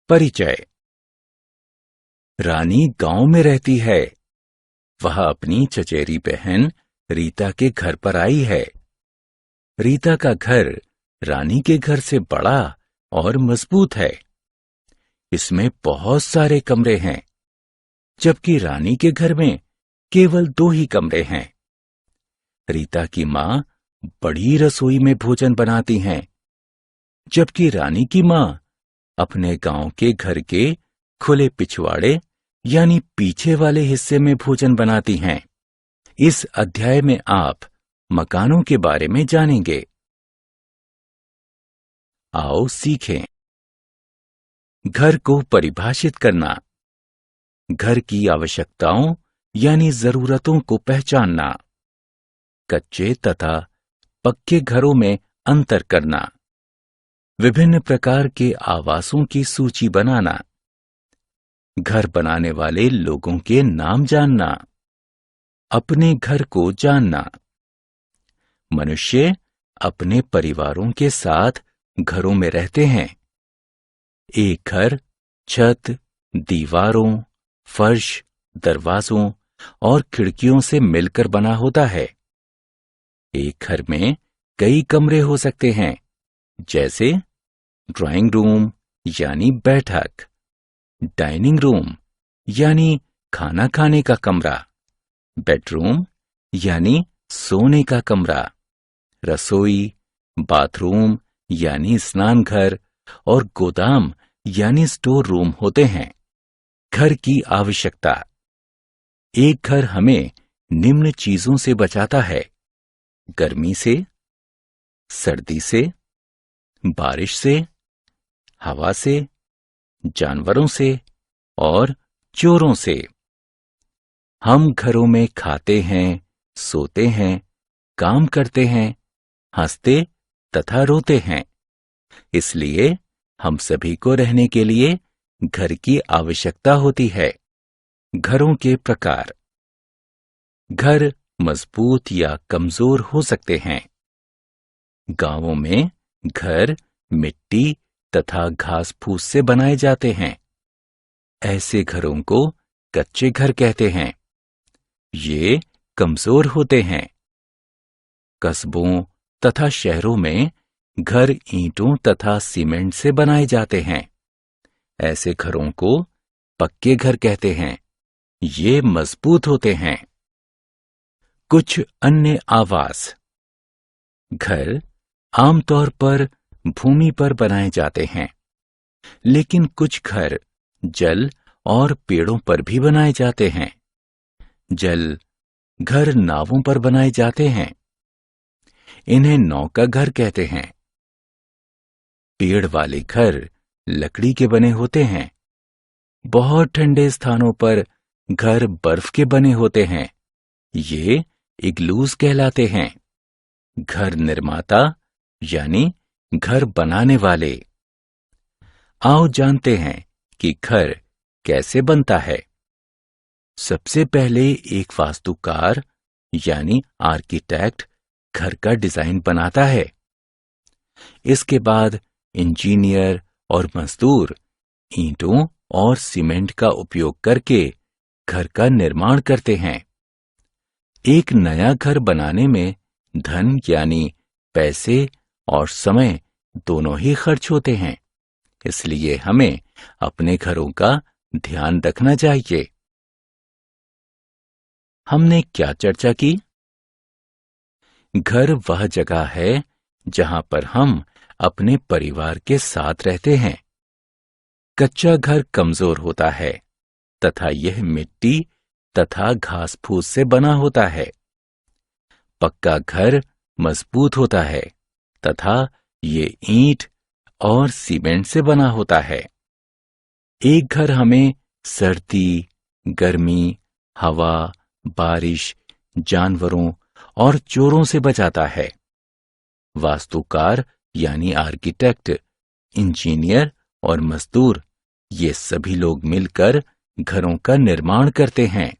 परिचय। रानी गांव में रहती है। वह अपनी चचेरी बहन रीता के घर पर आई है। रीता का घर रानी के घर से बड़ा और मजबूत है। इसमें बहुत सारे कमरे हैं, जबकि रानी के घर में केवल 2 ही कमरे हैं। रीता की माँ बड़ी रसोई में भोजन बनाती हैं, जबकि रानी की माँ अपने गांव के घर के खुले पिछवाड़े यानी पीछे वाले हिस्से में भोजन बनाती हैं। इस अध्याय में आप मकानों के बारे में जानेंगे। आओ सीखें। घर को परिभाषित करना, घर की आवश्यकताओं यानी जरूरतों को पहचानना, कच्चे तथा पक्के घरों में अंतर करना, विभिन्न प्रकार के आवासों की सूची बनाना, घर बनाने वाले लोगों के नाम जानना, अपने घर को जानना। मनुष्य अपने परिवारों के साथ घरों में रहते हैं। एक घर छत, दीवारों, फर्श, दरवाजों और खिड़कियों से मिलकर बना होता है। एक घर में कई कमरे हो सकते हैं, जैसे ड्राइंग रूम यानी बैठक, डाइनिंग रूम यानी खाना खाने का कमरा, बेडरूम यानी सोने का कमरा, रसोई, बाथरूम यानी स्नान घर और गोदाम यानी स्टोर रूम होते हैं। घर की आवश्यकता। एक घर हमें निम्न चीजों से बचाता है: गर्मी से, सर्दी से, बारिश से, हवा से, जानवरों से और चोरों से। हम घरों में खाते हैं, सोते हैं, काम करते हैं, हंसते तथा रोते हैं। इसलिए हम सभी को रहने के लिए घर की आवश्यकता होती है। घरों के प्रकार। घर मजबूत या कमजोर हो सकते हैं। गांवों में घर मिट्टी तथा घास फूस से बनाए जाते हैं। ऐसे घरों को कच्चे घर कहते हैं। ये कमजोर होते हैं। कस्बों तथा शहरों में घर ईंटों तथा सीमेंट से बनाए जाते हैं। ऐसे घरों को पक्के घर कहते हैं। ये मजबूत होते हैं। कुछ अन्य आवास। घर आमतौर पर भूमि पर बनाए जाते हैं, लेकिन कुछ घर जल और पेड़ों पर भी बनाए जाते हैं। जल घर नावों पर बनाए जाते हैं। इन्हें नौका घर कहते हैं। पेड़ वाले घर लकड़ी के बने होते हैं। बहुत ठंडे स्थानों पर घर बर्फ के बने होते हैं। ये इग्लूज कहलाते हैं। घर निर्माता यानी घर बनाने वाले। आओ जानते हैं कि घर कैसे बनता है। सबसे पहले एक वास्तुकार यानी आर्किटेक्ट घर का डिजाइन बनाता है। इसके बाद इंजीनियर और मजदूर ईंटों और सीमेंट का उपयोग करके घर का निर्माण करते हैं। एक नया घर बनाने में धन यानी पैसे और समय दोनों ही खर्च होते हैं। इसलिए हमें अपने घरों का ध्यान रखना चाहिए। हमने क्या चर्चा की? घर वह जगह है जहां पर हम अपने परिवार के साथ रहते हैं। कच्चा घर कमजोर होता है तथा यह मिट्टी तथा घास फूस से बना होता है। पक्का घर मजबूत होता है तथा ये ईंट और सीमेंट से बना होता है। एक घर हमें सर्दी, गर्मी, हवा, बारिश, जानवरों और चोरों से बचाता है। वास्तुकार यानी आर्किटेक्ट, इंजीनियर और मजदूर ये सभी लोग मिलकर घरों का निर्माण करते हैं।